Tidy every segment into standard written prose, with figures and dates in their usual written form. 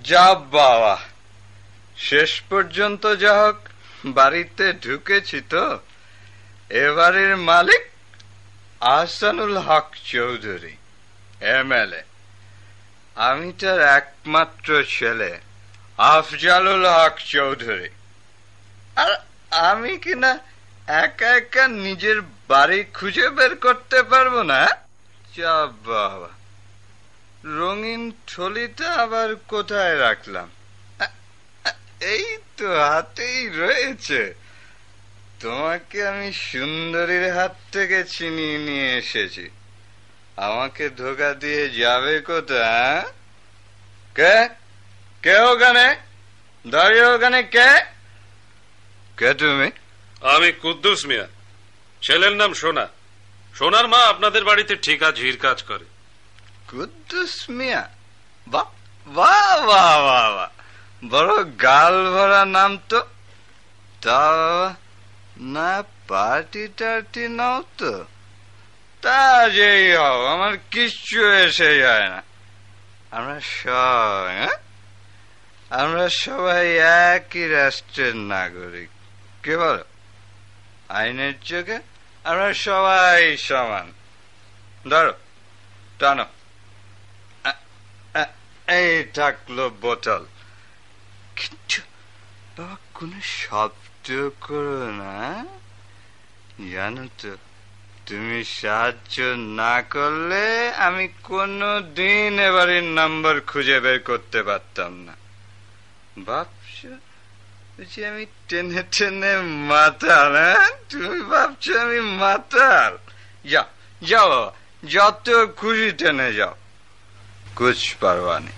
যা বাবা, শেষ পর্যন্ত যা হোক বাড়িতে ঢুকেছি তো। এবারের মালিক আহসানুল হক চৌধুরী, MLA। আমি তার একমাত্র ছেলে আফজালুল হক চৌধুরী। আর আমি কিনা একা একা নিজের বাড়ি খুঁজে বের করতে পারবো না? যা বাবা, রঙিন থলিটা আবার কোথায় রাখলাম? এই তো হাতেই রয়েছে। তোমাকে আমি সুন্দরীর হাত থেকে ছিনিয়ে নিয়ে এসেছি। আমাকে ধোকা দিয়ে যাবে কোথায়? কে কে ওখানে দাঁড়িয়ে? ওখানে কে? কে তুমি? আমি কুদ্দুস মিয়া, ছেলের নাম সোনা। সোনার মা আপনাদের বাড়িতে ঠিকা ঝির কাজ করে। কুদ্দুস মিয়া? বাহ বাহ বাহ বাহ, বড় গাল ভরা নাম তো। তা না পার্টি টার্টি নাও তো? তা যেই হও, আমার কিচ্ছু এসে যায় না। আমরা সবাই একই রাষ্ট্রের নাগরিক। কে বলো? আইনের চোখে আমরা সবাই সমান। ধরো, টানো। এই থাকলো বোতল। কিন্তু বাবা, কোনো শব্দ করো না, জানো তো তুমি সাহায্য না করলে আমি কোনোদিন এবারের নাম্বার খুঁজে বের করতে পারতাম না। ভাবছো যে আমি টেনে টেনে মাতাল? তুমি ভাবছো আমি মাতাল? যাও যাও বাবা, যত খুশি টেনে যাও, কুছ পারবা নেই।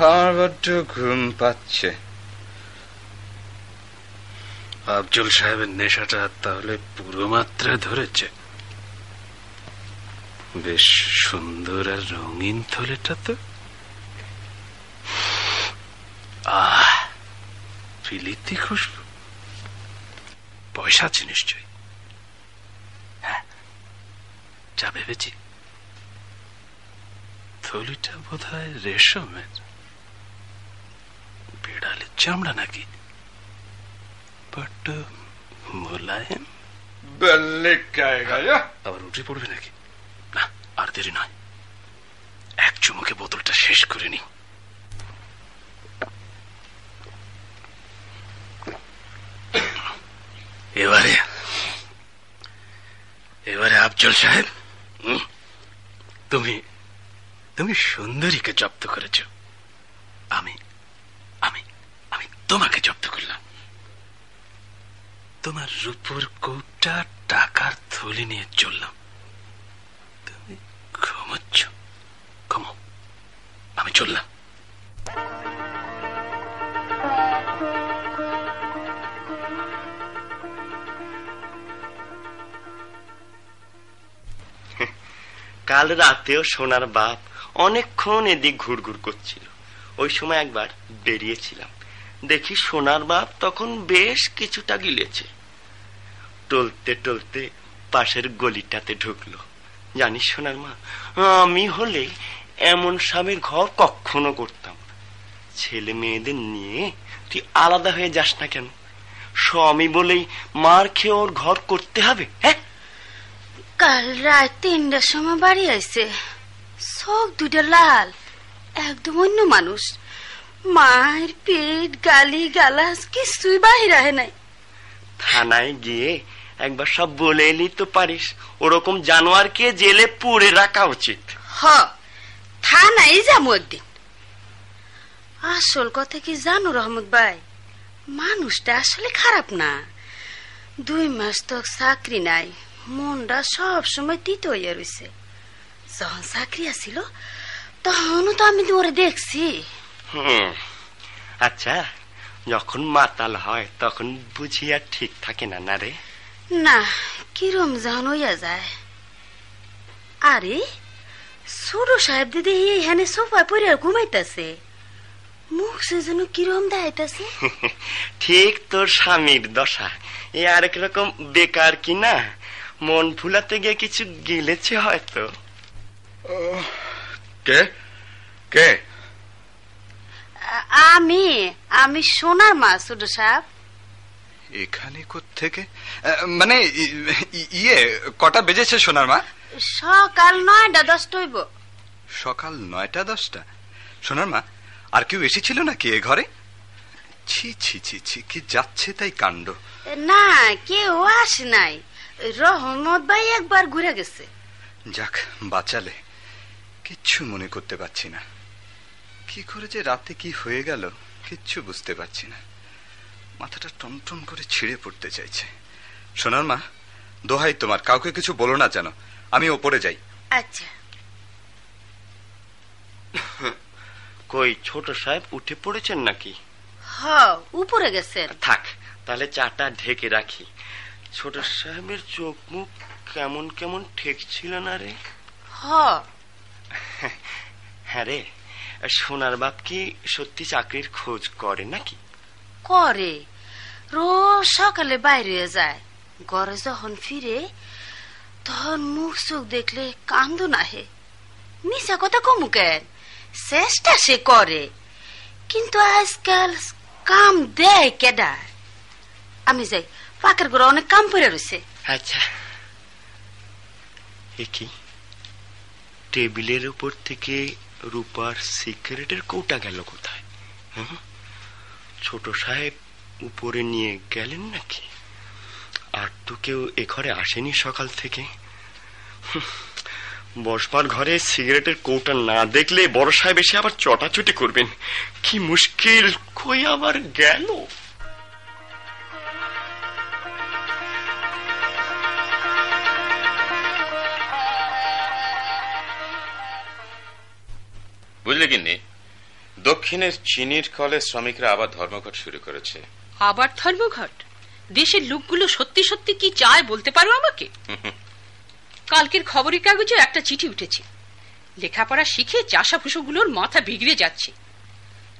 আমার বড্ড ঘুম পাচ্ছে। আফজল সাহেবের নেশাটা তাহলে পুরো মাত্রায় ধরেছে। বেশ সুন্দর আর রঙিন থলেটা তো। ফিলিতি খুশবু। পয়সা আছে নিশ্চয়ই। হ্যাঁ, যা ভেবেছি। থলিটা বোধ হয় রেশমের। বিড়ালের চামড়া নাকি? বড্ড মোলায়েম। আবার উঠে পড়বে নাকি? না, আর দেরি নয়, এক চুমুকে বোতলটা শেষ করে নি। এবারে আফজল সাহেব, তুমি সুন্দরীকে জব্দ করেছ, আমি আমি আমি তোমাকে জব্দ করলাম। তোমার রূপোর কৌটা, টাকার থলি নিয়ে চললাম। তুমি ঘুমাচ্ছ? ঘুমো, আমি চললাম। কাল রাতেও সোনার বাপ অনেকক্ষণ এদিক ঘুরঘুর করছিল। ওই সময় একবার বেরিয়েছিলাম, দেখি সোনার বাপ তখন বেশ কিছুটা গিলেছে। টলতে টলতে পাশের গলিটাতে ঢুকলো। জানিস সোনার মা, আমি হলে এমন স্বামীর ঘর কখনো করতাম। ছেলে মেয়েদের নিয়ে তুই আলাদা হয়ে যাস না কেন? স্বামী বলেই মার খেয়ে ওর ঘর করতে হবে? হ্যাঁ, কাল রাত 3টার সময় বাড়ি আইছে, চোখ দুটা লাল, একদম অন্য মানুষ। মায়ের পেট, গালি গালাজ কিছুই বাহির আহে নাই। থানায় গিয়ে একবার সব বলে এলি তো পারিস। ওরকম জানোয়ারকে জেলে পুড়ে রাখা উচিত। হ, থানায় যাবো একদিন। আসল কথা কি জানো রহমত ভাই, মানুষটা আসলে খারাপ না। 2 মাস তো চাকরি নাই, মনটা সব সময় তিতো হইয়া রয়েছে। যখন চাকরি আসিল তখনও তো আমি ওরে দেখছি। আচ্ছা, যখন মাতাল হয় তখন বুঝি আর ঠিক থাকে না? না রে না, কিরম যখন হইয়া যায়। আরে ছোট সাহেব দিদি এখানে সোফায় পড়ে ঘুমাইতেছে, মুখ সে যেন কিরম দেখাইতেছে। ঠিক তোর স্বামীর দশা। এ আরেক রকম বেকার কি না, মন ভুলাতে গিয়ে কিছু গিলেছে হয়তো। কে কে? আমি আমি সোনার মা ছোট সাহেব। এখানে কোত্থেকে? মানে ইয়ে, কটা বেজেছে সোনার মা? সকাল 9টা 10টা হইব। সকাল 9টা 10টা? সোনার মা, আর কেউ এসেছিল নাকি এ ঘরে? ছি ছি ছি ছি, কি যাচ্ছে তাই কাণ্ড। না, কেউ আসে নাই। রহমত ভাই একবার ঘুরে গেছে। যাক, বাঁচালে। কিচ্ছু মনে করতে পারছি না। কি করে যে রাতে কি হয়ে গেল কিচ্ছু বুঝতে পারছি না। মাথাটা টনটন করে ছিঁড়ে পড়তে চাইছে। সোনার মা, দোহাই তোমার, কাউকে কিছু বলো না যেন। আমি ওপরে যাই। আচ্ছা। কই ছোট সাহেব উঠে পড়েছেন নাকি? হ, উপরে গেছেন। থাক, তাহলে চাটা ঢেকে রাখি। ছোট সাহেবের চোখ মুখ কেমন কেমন ঠেকছিল না রে? হ। হ্যাঁ রে, সোনার বাপ কি সত্যি চাকরির খোঁজ করে নাকি? করে, রোজ সকালে বাইরে যায়। ঘরে যখন ফিরে তখন মুখ চোখ দেখলে কান্দ নাহে। মিশা কথা কমু কেন, চেষ্টা সে করে, কিন্তু আজকাল কাম দেয় কেডা? আমি যাই, পাকের ঘরে অনেক কাম পড়ে রয়েছে। আচ্ছা, কি টেবিলের উপর থেকে রূপার সিগারেটের কৌটা গেল কোথায়? ছোট সাহেব উপরে নিয়ে গেলেন নাকি? আর তো কেউ এ ঘরে আসেনি সকাল থেকে। বসবার ঘরে সিগারেটের কৌটা না দেখলে বড় সাহেব এসে আবার চটাচটি করবেন। কি মুশকিল, কই আবার গেল? বুঝলে কিন্নি, দক্ষিণের চিনির কলে শ্রমিকরা আবার ধর্মঘট শুরু করেছে। আবার ধর্মঘট? দেশের লোকগুলো সত্যি সত্যি কি চায় বলতে পারো আমাকে? কালকের খবরের কাগজে একটা চিঠি উঠেছে, লেখাপড়া শিখে চাষাভুষোগুলোর মাথা বিগড়ে যাচ্ছে।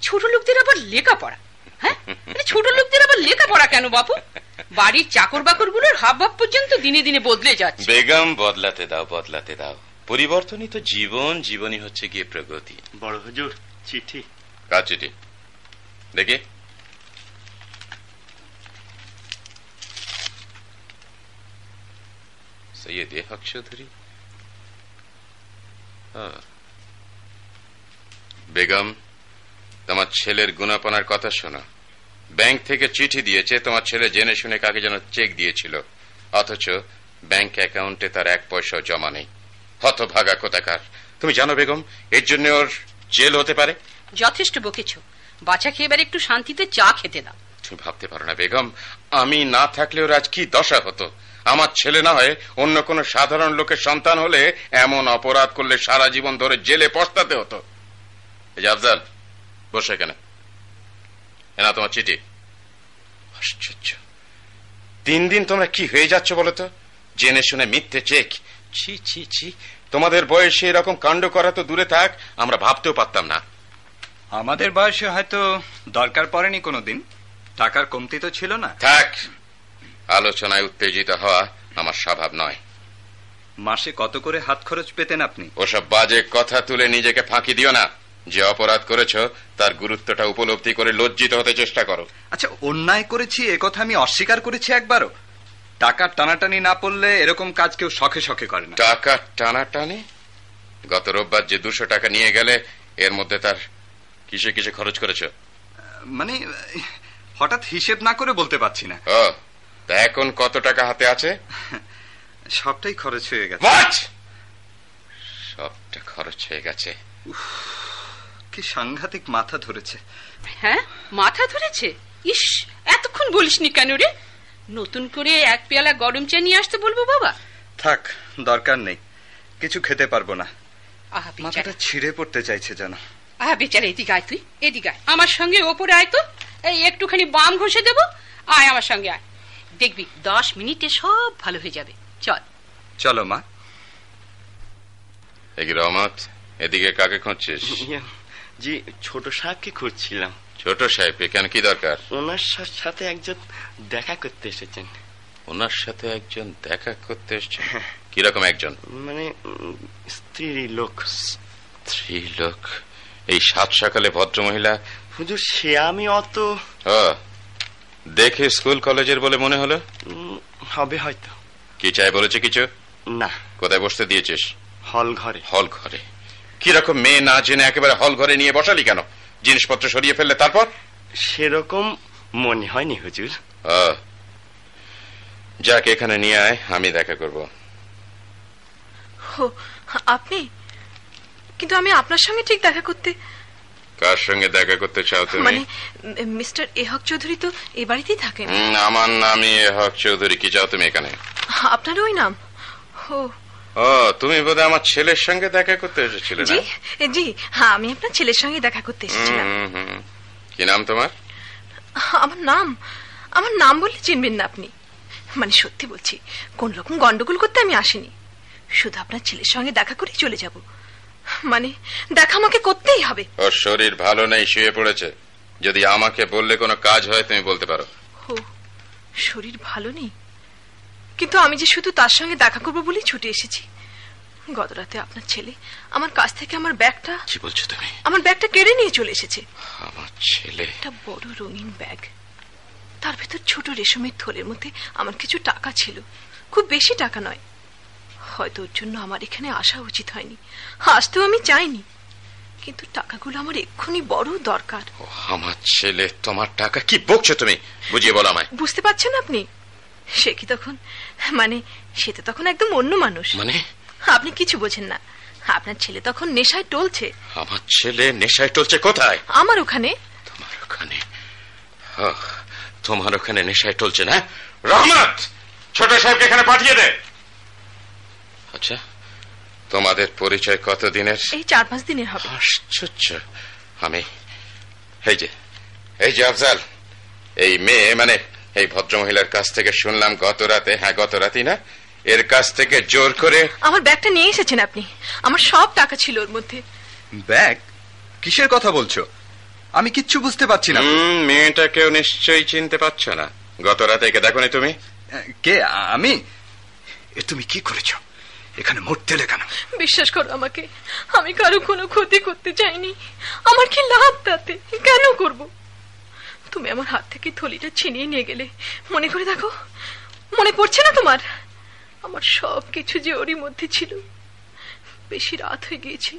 ছোট লোকদের আবার লেখাপড়া? হ্যাঁ, ছোট লোকদের আবার লেখাপড়া কেন বাপু? বাড়ির চাকর বাকর গুলোর হাবভাব পর্যন্ত দিনে দিনে বদলে যাচ্ছে। বেগম, বদলাতে দাও, বদলাতে দাও। পরিবর্তনই তো জীবন, জীবনই হচ্ছে গিয়ে প্রগতি। বড় হুজুর, চিঠি। কার চিঠি দেখি? সৈয়দ হক চৌধুরী। বেগম, তোমার ছেলের গুণাপনার কথা শোনো। ব্যাংক থেকে চিঠি দিয়েছে, তোমার ছেলে জেনে শুনে কাকে যেন চেক দিয়েছিল, অথচ ব্যাংক অ্যাকাউন্টে তার 1 পয়সাও জমা নেই। হতভাগা কোথাকার। তুমি জানো বেগম, এর জন্য ওর জেল হতে পারে। যথেষ্ট বকেছ, বাচ্চা খেয়ে এবার একটু শান্তিতে চা খেতে দাও। তুমি ভাবতে পারো না বেগম, আমি না থাকলে ওর আজ কি দশা হতো। আমার ছেলে না হয়ে অন্য কোন সাধারণ লোকের সন্তান হলে এমন অপরাধ করলে সারা জীবন ধরে জেলে পস্তাতে হতো। এই যে আফজাল, বসে এখানে। না তোমার চিঠি। আশ্চর্য, 3 দিন তোমরা কি হয়ে যাচ্ছ বলো তো? জেনে শুনে মিথ্যে চেক। ছি ছি ছি, তোমাদের বয়সে এরকম কাণ্ড করা তো দূরে থাক, আমরা ভাবতেও পারতাম না। আমাদের বয়সে হয়তো দরকার পড়েনি কোনোদিন, টাকার কমতি তো ছিল না। থাক, আলোচনায় উত্তেজিত হওয়া আমার স্বভাব নয়। মাসে কত করে হাত খরচ পেতেন আপনি? ওসব বাজে কথা তুলে নিজেকে ফাঁকি দিও না। যে অপরাধ করেছো তার গুরুত্বটা উপলব্ধি করে লজ্জিত হতে চেষ্টা করো। আচ্ছা, অন্যায় করেছি এ কথা আমি অস্বীকার করেছি একবারও। টাকা টানাটানি না পড়লে এরকম কাজ কেউ শখে শখে করে না। টাকা টানাটানি? গত রোববার যে 200 টাকা নিয়ে গেলে, এর মধ্যে তার কিসে কিসে খরচ করেছো? মানে হঠাৎ হিসেব না করে বলতে পারছি না। ও, তা এখন কত টাকা হাতে আছে? সবটাই খরচ হয়ে গেছে। সবটা খরচ হয়ে গেছে? কি সাংঘাতিক মাথা ধরেছে। হ্যাঁ, মাথা ধরেছে? ইস, এতক্ষণ বলিসনি কেন রে? নতুন করে 1 পেয়ালা গরম চা নিয়ে আসতে বলবো বাবা? থাক, দরকার নেই, কিছু খেতে পারবো না। আহা মাথাটা বেচারা, ছিঁড়ে পড়তে চাইছে যেন। আহা বেচারা, এদিকে আয়, তুই এদিকে আয়, আমার সঙ্গে ওপরে আয় তো। এই একটুখানি বাম ঘষে দেবো, আয় আমার সঙ্গে আয়, দেখবি 10 মিনিটে সব ভালো হয়ে যাবে। চল। চলো মা। রহমত, এদিকে কাকে খুঁজছিস? জি, ছোট সাহেবকে খুঁজছিলাম। ছোট সাহেব কেন, কি দরকার? ওনার সাথে একজন দেখা করতে এসেছেন। ওনার সাথে একজন দেখা করতে এসেছেন? কিরকম একজন? মানে স্ত্রী লোক। স্ত্রী লোক? এই সাত সকালে ভদ্রমহিলা? হুজুর, সে আমি অত দেখে স্কুল কলেজের বলে মনে হলো। হবে হয়তো। কি চাই বলেছে কিছু? না। কোথায় বসতে দিয়েছিস? হল ঘরে। হল ঘরে? কিরকম মেয়ে না জেনে একেবারে হল ঘরে নিয়ে বসালি কেন? জিনিসপত্র সরিয়ে ফেললে তারপর? সেরকম মনে হয়নি হুজুর। যাকে এখানে নিয়ে আয়, আমি দেখা করব। আপনি? কিন্তু আমি আপনার সঙ্গে ঠিক দেখা করতে। কার সঙ্গে দেখা করতে চাও তুমি? মানে মিস্টার এহক চৌধুরী তো এ বাড়িতেই থাকেন। আমার নামই এহক চৌধুরী। কি চাও তুমি এখানে? আপনার ওই নাম? তুমি বোধহয় আমার ছেলের সঙ্গে দেখা করতে এসেছিলে? জি জি, হ্যাঁ, আমি আপনার ছেলের সঙ্গে দেখা করতে এসেছিলাম। কি নাম তোমার? আমার নাম বললে চিনবেন না আপনি। মানে সত্যি বলছি, কোন রকম গন্ডগোল করতে আমি আসিনি, শুধু আপনার ছেলের সঙ্গে দেখা করে চলে যাব। মানে দেখা আমাকে করতেই হবে। ওর শরীর ভালো নেই, শুয়ে পড়েছে। যদি আমাকে বললে কোনো কাজ হয় তুমি বলতে পারো। শরীর ভালো নেই? কিন্তু আমি যে শুধু তার সঙ্গে দেখা করবো বলেই ছুটে এসেছি। গত রাতে আপনার ছেলে আমার কাছ থেকে আমার ব্যাগটা। কি বলছো তুমি? আমার ব্যাগটা কেড়ে নিয়ে চলে এসেছে। আমার ছেলে? একটা বড় রঙিন ব্যাগ, তার ভেতর ছোট রেশমের থলের মধ্যে আমার কিছু টাকা ছিল, খুব বেশি টাকা নয়। হয়তো ওর জন্য আমার এখানে আসা উচিত হয়নি, আসতেও আমি চাইনি, কিন্তু টাকাগুলো আমার এক্ষুনি বড় দরকার। আমার ছেলে তোমার টাকা? কি বকছো তুমি? বুঝিয়ে বলো আমায়। বুঝতে পারছেন আপনি? সে কি তখন, মানে সে তো তখন একদম অন্য মানুষ। মানে আপনি কিছু বোঝেন না। আপনার ছেলে তখন নেশায় টলছে। আমার ছেলে নেশায় টলছে? কোথায়? আমার ওখানে। তোমার ওখানে? তোমার ওখানে নেশায় টলছে না? রহমত, ছোট সাহেবকে এখানে পাঠিয়ে দে। আচ্ছা, তোমাদের পরিচয় কতদিনের? এই 4-5 দিনের হবে। আশ্চর্য। আমি এই যে আফজাল, এই মেয়ে মানে এই ভদ্রমহিলার কাছ থেকে শুনলাম গত রাতে, হ্যাঁ গত রাতেই না, এর কাছ থেকে জোর করে আমার ব্যাগটা নিয়ে এসেছেন আপনি। আমার সব টাকা ছিল ওর মধ্যে। ব্যাগ? কিসের কথা বলছো? আমি কিচ্ছু বুঝতে পারছি না। মেয়েটাকেও নিশ্চয়ই চিনতে পারছো না। গত রাতে একে দেখোনি তুমি? কে? আমি? এ তুমি কি করেছো? এখানে মরতে এলে কেন? বিশ্বাস করো আমাকে, আমি কারো কোনো ক্ষতি করতে চাইনি। আমার কি লাভ তাতে? কেন করব? তুমি আমার হাত থেকে থলিটা ছিনিয়ে নিয়ে গেলে, মনে করে দেখো, মনে পড়ছে না তোমার? আমার সব কিছু যে ওরই মধ্যে ছিল। বেশি রাত হয়ে গিয়েছিল,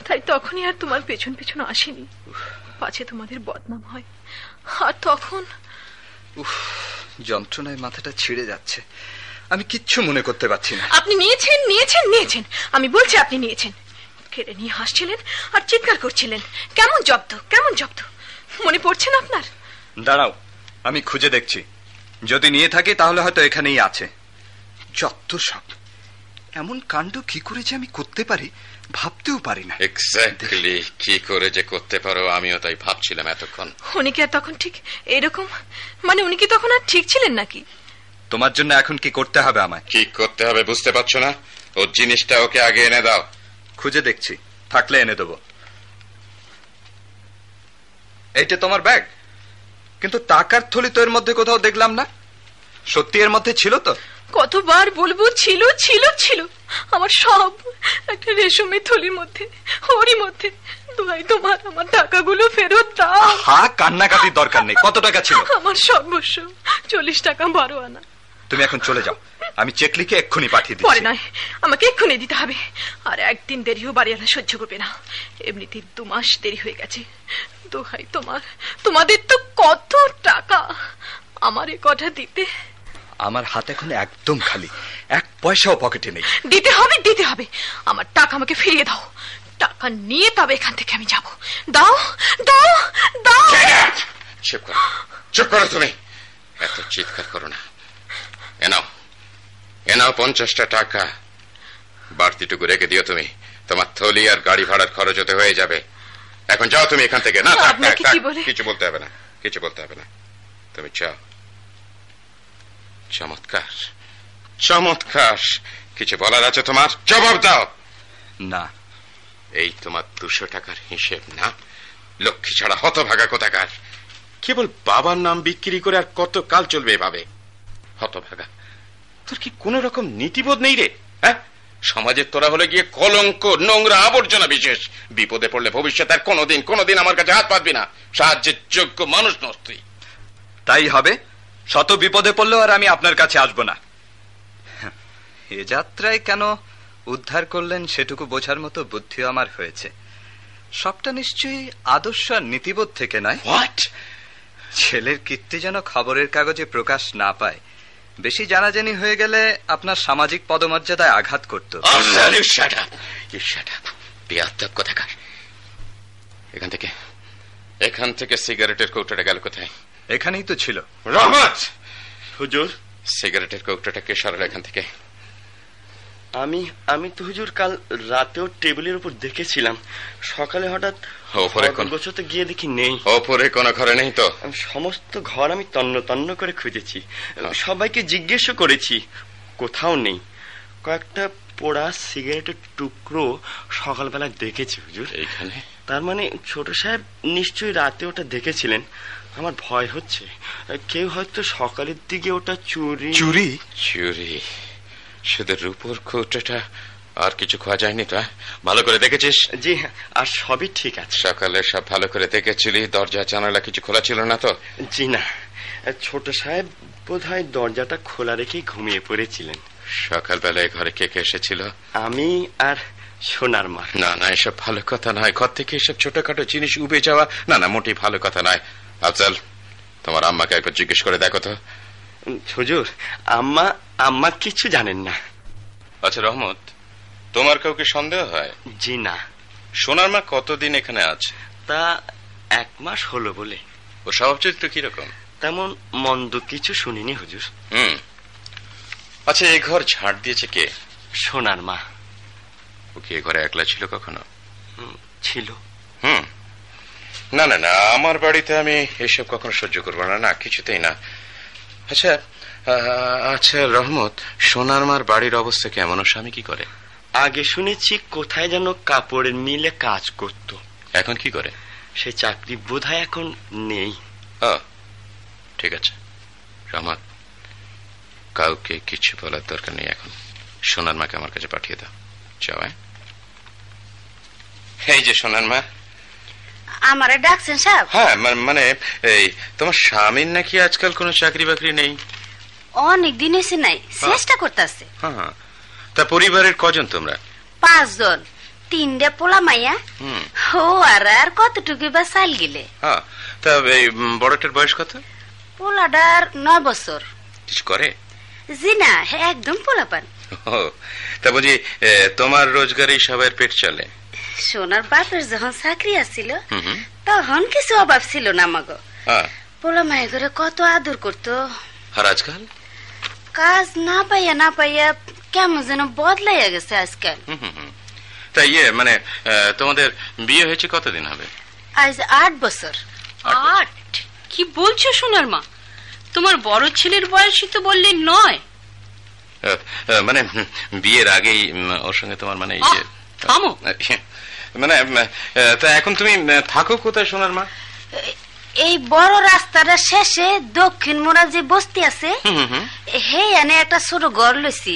তাই তখনই আর তোমার পেছন পেছন আসেনি, পাছে তোমাদের বদনাম হয়। আর তখন যন্ত্রণায় মাথাটা ছিঁড়ে যাচ্ছে। আমি কিচ্ছু মনে করতে পারছি না। আপনি নিয়েছেন নিয়েছেন নিয়েছেন, আমি বলছি আপনি নিয়েছেন। কেড়ে নিয়ে হাসছিলেন আর চিৎকার করছিলেন। কেমন জব্দ, কেমন জব্দ, মনে পড়ছে না আপনার? দাঁড়াও, আমি খুঁজে দেখছি। যদি নিয়ে থাকে তাহলে হয়তো এখানেই আছে। যত সব, এমন কাণ্ড কি করে যে আমি করতে পারি ভাবতেও পারি না। এক্স্যাক্টলি কি করে যে করতে পারো আমিও তাই ভাবছিলাম এতক্ষণ। উনি কি আর তখন ঠিক এরকম, মানে উনি কি তখন আর ঠিক ছিলেন নাকি? তোমার জন্য এখন কি করতে হবে আমায়? কি করতে হবে বুঝতে পারছো না? ওর জিনিসটা ওকে আগে এনে দাও। খুঁজে দেখছি, থাকলে এনে দেবো। এইটা তোমার ব্যাগ, কিন্তু টাকার থলি তো এর মধ্যে কোথাও দেখলাম না। সত্যি এর মধ্যে ছিল তো? কতবার বলবো ছিল ছিল ছিল। আমার সব একটা রেশমের থলির মধ্যে, ওরই মধ্যে। দোহাই তোমার, আমার টাকাগুলো ফেরত দাও। হ্যাঁ, কান্নাকাটির দরকার নেই। কত টাকা ছিল? আমার সর্বস্ব 40 টাকা 12 আনা। তুমি এখন চলে যাও, আমি চেক লিখে এক্ষুনি পাঠিয়ে দিচ্ছি। পরে নয়, আমাকে এক্ষুনি দিতে হবে। আর একদিন দেরিও বাড়িওয়ালা সহ্য করবে না। এমনিতেই 2 মাস দেরি হয়ে গেছে। দোহাই তোমার, তোমাদের তো কত টাকা, আমার এ কথা দিতে। আমার হাত এখন একদম খালি, 1 পয়সাও পকেটে নেই। দিতে হবে, দিতে হবে। আমার টাকা আমাকে ফিরিয়ে দাও। টাকা নিয়ে তবে এখান থেকে আমি যাব। দাও দাও দাও। চুপ করো, চুপ করো, তুমি এত চিৎকার করো না। এনাও 50টা টাকা। বাড়তিটুকু রেখে দিও তুমি, তোমার থলি আর গাড়ি ভাড়ার খরচ হতে হয়ে যাবে। এখন যাও তুমি এখান থেকে। না, কিছু বলতে হবে না, কিছু বলতে হবে না। তুমি যাও। চমৎকার, চমৎকার। কিছু বলার আছে তোমার? জবাব দাও। না। এই তোমার 200 টাকার হিসেব না? লক্ষ্মী ছাড়া হতভাগা কোথাকার। কেবল বাবার নাম বিক্রি করে আর কত কাল চলবে এভাবে? হতভাগা, তোর কি কোন রকম নীতিবোধ নেই রে? হ্যাঁ, সমাজের তোরা হলে গিয়ে কলঙ্ক, নোংরা আবর্জনা বিশেষ। বিপদে পড়লে ভবিষ্যতে আর কোনোদিন আমার কাছে হাত পাতবি না। সাহায্যের যোগ্য মানুষ নস তুই। তাই হবে, শত বিপদে পড়লেও আর আমি আপনার কাছে আসবো না। এ যাত্রায় কেন উদ্ধার করলেন সেটুকু বোঝার মতো বুদ্ধি আমার হয়েছে। সবটা নিশ্চয়ই আদর্শ আর নীতিবোধ থেকে নয়। হোয়াট? ছেলের কীর্তি যেন খবরের কাগজে প্রকাশ না পায়, বেশি জানাজানি হয়ে গেলে আপনার সামাজিক পদমর্যাদায় আঘাত করত। কোথাকার এখান থেকে সিগারেটের কৌটাটা গেল কোথায়? এখানেই তো ছিল। রহমত! হুজুর, সিগারেটের কৌটাটা কে সরাল এখান থেকে? আমি তো হুজুর কাল রাতেও টেবিলের উপর দেখেছিলাম, সকালে হঠাৎ ওপরে গোছাতে গিয়ে দেখি নেই। ওপরে কোনো ঘরে নেই তো? সমস্ত ঘর আমি তন্ন তন্ন করে খুঁজেছি, সবাইকে জিজ্ঞেসও করেছি, কোথাও নেই। কয়েকটা পোড়া সিগারেটের টুকরো সকালবেলা দেখেছি হুজুর। এইখানে? তার মানে ছোট সাহেব নিশ্চয়ই রাতে ওটা দেখেছিলেন। আমার ভয় হচ্ছে কেউ হয়তো সকালের দিকে ওটা চুরি। চুরি? চুরি? শুধু রূপোর কৌটাটা, আর কিছু খাওয়া যায়নি তো? ভালো করে দেখেছিস? জি হ্যাঁ, আর সবই ঠিক আছে। সকালে সব ভালো করে দেখেছিলি? দরজা জানালা কিছু খোলা ছিল না তো? জি না, ছোট সাহেব বোধহয় দরজাটা খোলা রেখে ঘুমিয়ে পড়েছিলেন। সকালবেলায় ঘরে কে কে এসেছিল? আমি আর সোনার মা। না না, এসব ভালো কথা নয়। ঘর থেকে এসব ছোটখাটো জিনিস উবে যাওয়া, না না, মোটেই ভালো কথা নয়। আফজাল, তোমার আম্মাকে একবার জিজ্ঞেস করে দেখো তো। হুজুর, আম্মা কিছু জানেন না। আচ্ছা রহমত, তোমার কাউকে সন্দেহ হয়? জি না। সোনার মা কতদিন এখানে আছে? তা 1 মাস হলো বলে। ও স্বভাব চরিত্র কিরকম? তেমন মন্দ কিছু শুনিনি হুজুর। আচ্ছা, এই ঘর ঝাড় দিয়েছে কে? সোনার মা। ও কি এ ঘরে একলা ছিল কখনো? ছিল। না না না, আমার বাড়িতে আমি এসব কখনো সহ্য করবো না, না কিছুতেই না। আচ্ছা আচ্ছা রহমত, সোনার মার বাড়ির অবস্থা কেমন? স্বামী কি করে? আগে শুনেছি কোথায় যেন কাপড়ের মিলে কাজ করত। এখন কি করে? সে চাকরি বোধহয় এখন নেই। ঠিক আছে রহমত, কাউকে কিছু বলার দরকার নেই এখন। সোনার মাকে আমার কাছে পাঠিয়ে দাও। যাও। এই যে সোনার মা। আমারে ডাকছেন সাহেব? হ্যাঁ, মানে এই তোমার স্বামীর নাকি আজকাল কোনো চাকরি বাকরি নেই? অনেক দিন এসে নাই, চেষ্টা করতেছে। হ্যাঁ, তা পরিবারের কজন তোমরা? 5 জন, 3টে পোলা মাইয়া। ও আর কতটুকু বা চাল গেলে। হ্যাঁ, তা এই বড়টার বয়স কত? পোলাটার 9 বছর। কিছু করে? জি না, একদম পোলাপান। তা বুঝি তোমার রোজগারেই সবার পেট চলে? সোনার বাপের যখন চাকরি আছিল তখন কিছু অভাব ছিল না আমাগো। পোলা মায়ের ঘরে কত আদর করতো। আর আজকাল কাজ না পাইয়া কেমন যেন বদলাইয়া গেছে আজকাল। তা মানে তোমাদের বিয়ে হয়েছে কতদিন হবে? আজ 8 বছর। 8? কি বলছো সোনার মা? তোমার বড় ছেলের বয়সই তো বললে 9। মানে বিয়ের আগেই ওর সঙ্গে তোমার মানে থামো। মানে তা এখন তুমি থাকো কোথায় সোনার মা? এই বড় রাস্তাটা শেষে দক্ষিণ মোড়া যে বস্তি আছে, হে এনে একটা ছোট ঘর লইছি।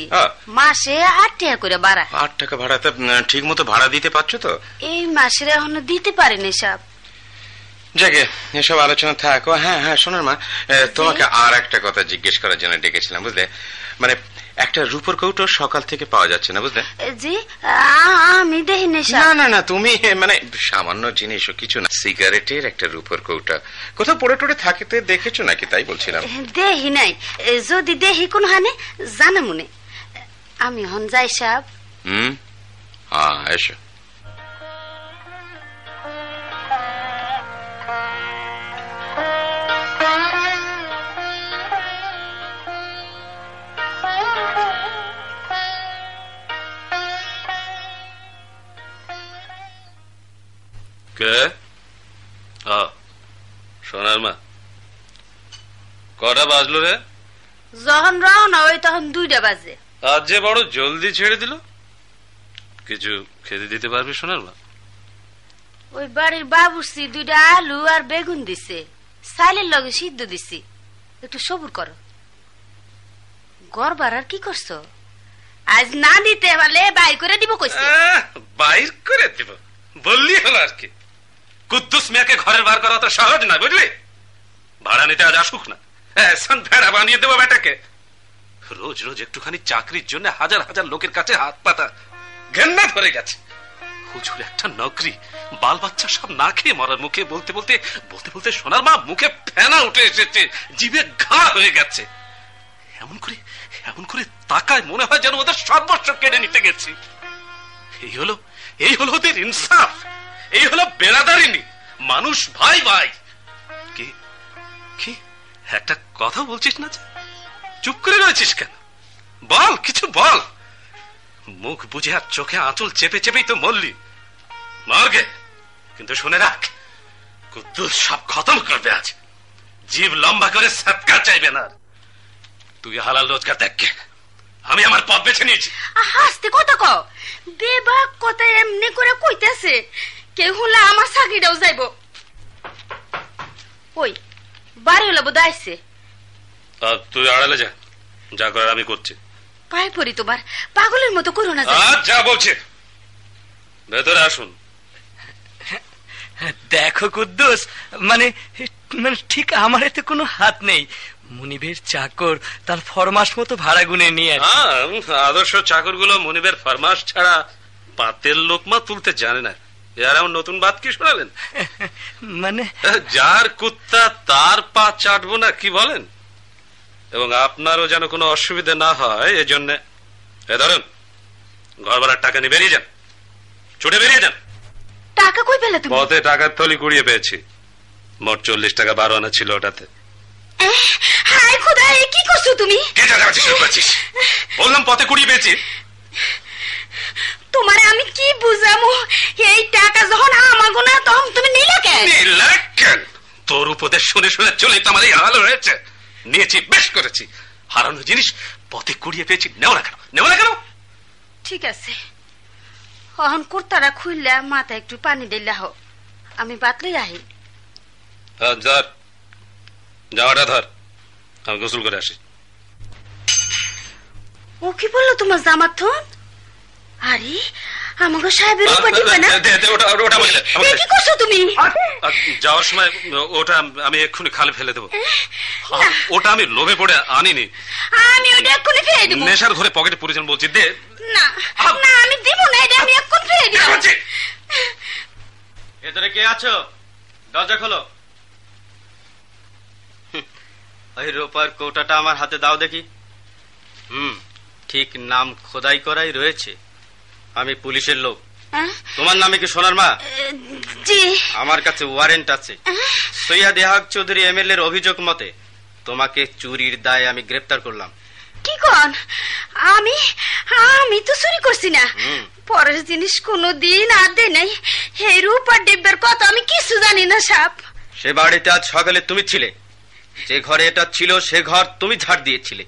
মাসে 8 টাকা করে ভাড়া। 8 টাকা ভাড়া? তা ঠিক মতো ভাড়া দিতে পারছো তো? এই মাসের এখনো দিতে পারিনি সাহেব। যাকে এসব আলোচনা থাক। হ্যাঁ হ্যাঁ সোনার মা, তোমাকে আর একটা কথা জিজ্ঞেস করার জন্য ডেকেছিলাম বুঝলে। মানে একটা রূপোর কৌটো সকাল থেকে পাওয়া যাচ্ছে না বুঝলে। জি, আমি দেখিনি। না না না, তুমি মানে সামান্য জিনিস কিছু না, সিগারেটের একটা রূপোর কৌটা কোথাও পড়ে টড়ে থাকতে দেখেছো নাকি তাই বলছিলাম। দেখি নাই, যদি দেখি কোন হানে জানা মনে। আমি হন যাই সাহেব। এসো। কে? সোনার মা, কটা বাজলো রে? যখন রওনা হই তখন 2টা বাজে। আজ যে বড় জলদি ছেড়ে দিল। কিছু খেতে দিতে পারবি সোনার মা? ওই বাড়ির বাবুর্চি 2টা আলু আর বেগুন দিছে, চাইলের লগে সিদ্ধ দিছি, একটু সবুর করো। গড় বাড়ার কি করছো? আজ না দিতে পারলে বাইর করে দিব কইছে। বাইর করে দিব বললি হলো আর কি। কুদ্দুস মিয়াকে ঘরের বার করা তো সহজ না, বুঝলি? ভাড়া নিতে আজ আসুক না, ভেড়া বানিয়ে দেবো বেটাকে। রোজ রোজ একটুখানি চাকরির জন্য হাজার হাজার লোকের কাছে হাত পাতা ঘেন্না ধরে গেছে। হুজুর একটা নকরি, বাল বাচ্চা সব না খেয়ে মরার মুখে। বলতে বলতে বলতে বলতে সোনার মা মুখে ফেনা উঠে এসেছে, জিভে ঘা হয়ে গেছে। এমন করে তাকায় মনে হয় যেন ওদের সর্বস্ব কেড়ে নিতে গেছি। এই হলো ওদের ইনসাফ, এই হলো বেরাদারিনী। মানুষ ভাই ভাই। কি কি একটা কথা বলছিস না? চুপ করে রয়েছিস কেন? বল, কিছু বল। মুখ বুঝে আর চোখে আঁচল চেপে চেপেই তো মরলি। মরগে, কিন্তু শুনে রাখ, কুদ্দুস সব খতম করবে আজ। জীব লম্বা করে সৎকার চাইবে না। তুই হালাল রোজগার দেখ, আমি আমার পথ বেছে নিয়েছি। হাসতে কথা কও, বেবাক কথা এমনি করে কইতেছে। কেউ হলে আমার চাকরিটাও যাইব। ওই বাড়ি হলে বোধ আইছে। তুই আড়ালে যা, যা করার আমি করছি। পায়ে পড়ি তোমার, পাগলের মতো করো না। যা বলছে, ভেতরে আসুন। দেখো কুদ্দুস, মানে ঠিক আমার এতে কোনো হাত নেই। মুনিবের চাকর তার ফরমাস মতো ভাড়া গুনে নিয়ে আদর্শ চাকর গুলো মুনিবের ফরমাস ছাড়া পাতের লোকমা তুলতে জানে না। এর এমন নতুন বাদ কি শোনালেন? মানে যার কুত্তা তার পা চাটবো না, কি বলেন? এবং আপনারও যেন কোনো অসুবিধা না হয় এজন্য ধরুন, ঘর ভাড়ার টাকা নিয়ে বেরিয়ে যান, ছুটে বেরিয়ে যান। টাকা কই পেলে তুমি? পথে টাকার থলি কুড়িয়ে পেয়েছি, মোট 40 টাকা 12 আনা ছিল ওটাতে। হায় খোদা, কি করছো তুমি? বললাম পথে কুড়িয়ে পেয়েছি। তোমারে আমি কি বুঝামো? এই টাকা যখন আমাগো না, তখন তুমি নিলে কেন? তোর উপদেশ শুনে শুনে চলে তো আমার এই হাল হয়েছে। নিয়েছি, বেশ করেছি। হারানো জিনিস পথে কুড়িয়ে পেয়েছি, নেও না কেন? নেও না কেন? ঠিক আছে, এখন কুর্তারা খুললে মাথা একটু পানি দিলে হোক, আমি বাতলেই আহি। ধর যাওয়াটা ধর, আমি গোসল করে আসি। ও কি বললো তোমার জামার থন? আরে আমাকে সাহেবের উপর দিবে না? কি করছো তুমি? যাওয়ার সময় ওটা আমি এক্ষুনি খালে ফেলে দেবো। ওটা আমি লোভে পড়ে আনিনি। আমি ওটা এক্ষুনি ফেলে দেবো। নেশার ঘরে পকেটে পরিজন বলছি, দে। না না, আমি দিব না, এটা আমি এক্ষুনি ফেলে দিব। ভেতরে কে আছো? দরজা খোলো। ওই রূপার কৌটাটা আমার হাতে দাও দেখি। ঠিক নাম খোদাই করাই রয়েছে। আমি পুলিশের লোক। তোমার নামে কি সোনার মা? জি। আমার কাছে ওয়ারেন্ট আছে। সৈয়দ ইহাক চৌধুরী এমএলএ এর অভিযোগ মতে তোমাকে চুরির দায়ে আমি গ্রেফতার করলাম। কি কোন? আমি তো চুরি করছি না। পরের জিনিস কোনদিন আর দে নাই। এই রূপার ডিব্বের কথা আমি কিছু জানি না সাপ। সে বাড়িতে আজ সকালে তুমি ছিলে। যে ঘরে এটা ছিল সে ঘর তুমি ঝাড় দিয়েছিলে।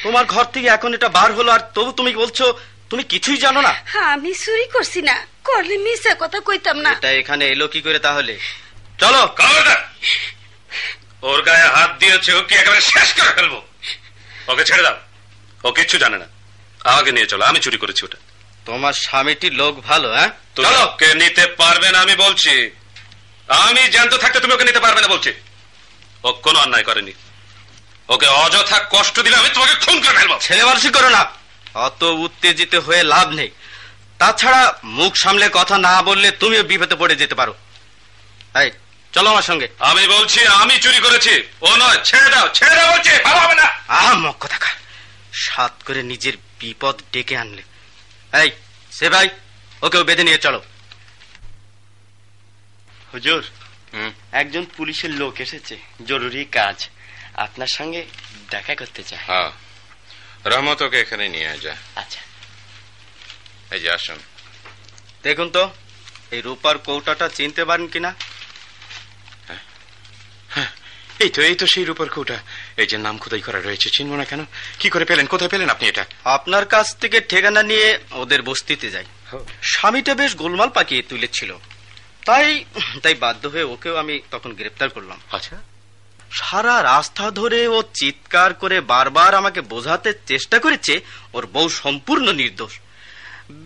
তোমার ঘর থেকে এখন এটা বার হলো, আর তবু তুমি বলছো তুমি কিছুই জানো না। আমি চুরি করছি না, করলে মিথ্যা কথা কইতাম না। এটা এখানে এলো কি করে তাহলে? চলো। ওর গায়ে হাত দিয়েছে, ওকে একেবারে শেষ করে ফেলবো। ওকে ছেড়ে দাও, ও কিচ্ছু জানে না। আমাকে নিয়ে চলো, আমি চুরি করেছি ওটা। তোমার স্বামীটি লোক ভালো। হ্যাঁ, চলো। ওকে নিতে পারবে না আমি বলছি। আমি জ্যান্ত থাকতে তুমি ওকে নিতে পারবে না বলছি। ও কোনো অন্যায় করেনি। ওকে অযথা কষ্ট দিলে আমি তোমাকে খুন করে ফেলবো। ছেলে মানুষই করো না, অত উত্তেজিত হয়ে লাভ নেই। তাছাড়া মুখ সামলে কথা না বললে তুমিও বিপদে পড়ে যেতে পারো। এই চলো আমার সঙ্গে। আমি বলছি আমি চুরি করেছি, ও নয়। ছেড়ে দাও, ছেড়ে দাও বলছি। ভালো হবে না। মক্ক থাকা সাত করে নিজের বিপদ ডেকে আনলে। এই সে ভাই, ওকেও বেঁধে নিয়ে চলো। হুজুর, একজন পুলিশের লোক এসেছে, জরুরি কাজ, আপনার সঙ্গে দেখা করতে চায়। হ্যাঁ, রহমত ওকে এখানে নিয়ে যা। আচ্ছা, এই যে আসুন। দেখুন তো এই রূপার কৌটাটা চিনতে পারেন কিনা? এই তো সেই রূপার কৌটা। এই যে নাম খোদাই করা রয়েছে, চিনব না কেন? কি করে পেলেন? কোথায় পেলেন আপনি এটা? আপনার কাছ থেকে ঠিকানা নিয়ে ওদের বস্তিতে যাই। স্বামীটা বেশ গোলমাল পাকিয়ে তুলেছিল, তাই বাধ্য হয়ে ওকেও আমি তখন গ্রেফতার করলাম। আচ্ছা, সারা রাস্তা ধরে ও চিৎকার করে বারবার আমাকে বোঝাতে চেষ্টা করেছে ওর বউ সম্পূর্ণ নির্দোষ।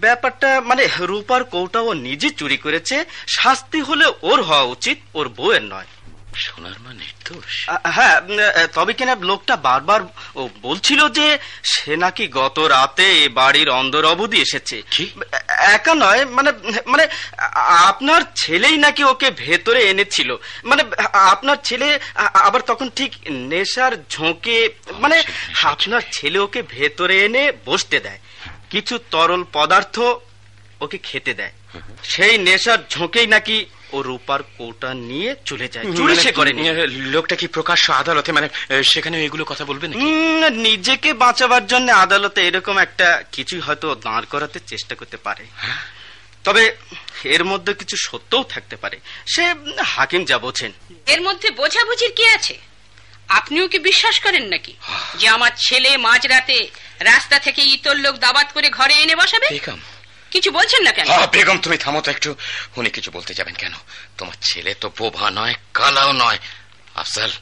ব্যাপারটা মানে রূপার কৌটা ও নিজে চুরি করেছে, শাস্তি হলে ওর হওয়া উচিত, ওর বউয়ের নয়। সোনার মা নির্দোষ? হ্যাঁ, তবে কিনা লোকটা বারবার ও বলছিল যে সে নাকি গত রাতে এ বাড়ির অন্দর অবধি এসেছে। একা নয়, মানে মানে আপনার ছেলেই নাকি ওকে ভেতরে এনেছিল। মানে আপনার ছেলে আবার তখন ঠিক নেশার ঝোঁকে, মানে আপনার ছেলে ওকে ভেতরে এনে বসতে দেয়, কিছু তরল পদার্থ ওকে খেতে দেয়, সেই নেশার ঝোঁকেই নাকি ও রূপার কৌটা নিয়ে চলে যায়। চুরি সে করেনি। লোকটা কি প্রকাশ্য আদালতে, মানে সেখানে এগুলো কথা বলবে না? নিজেকে বাঁচাবার জন্য আদালতে এরকম একটা কিছুই হয়তো দাঁড় করাতে চেষ্টা করতে পারে, তবে এর মধ্যে কিছু সত্যও থাকতে পারে, সে হাকিম যা বোঝেন। এর মধ্যে বোঝাবুঝির কি আছে? আপনিও কি বিশ্বাস করেন নাকি যে আমার ছেলে মাঝরাতে রাস্তা থেকে ইতর লোক দাবাত করে ঘরে এনে বসাবে? কিছু বলছেন না কেন? বেগম তুমি থামো তো একটু। উনি কিছু বলতে যাবেন কেন? তোমার ছেলে তো বোবা নয়, কালাও নয়। আফজাল,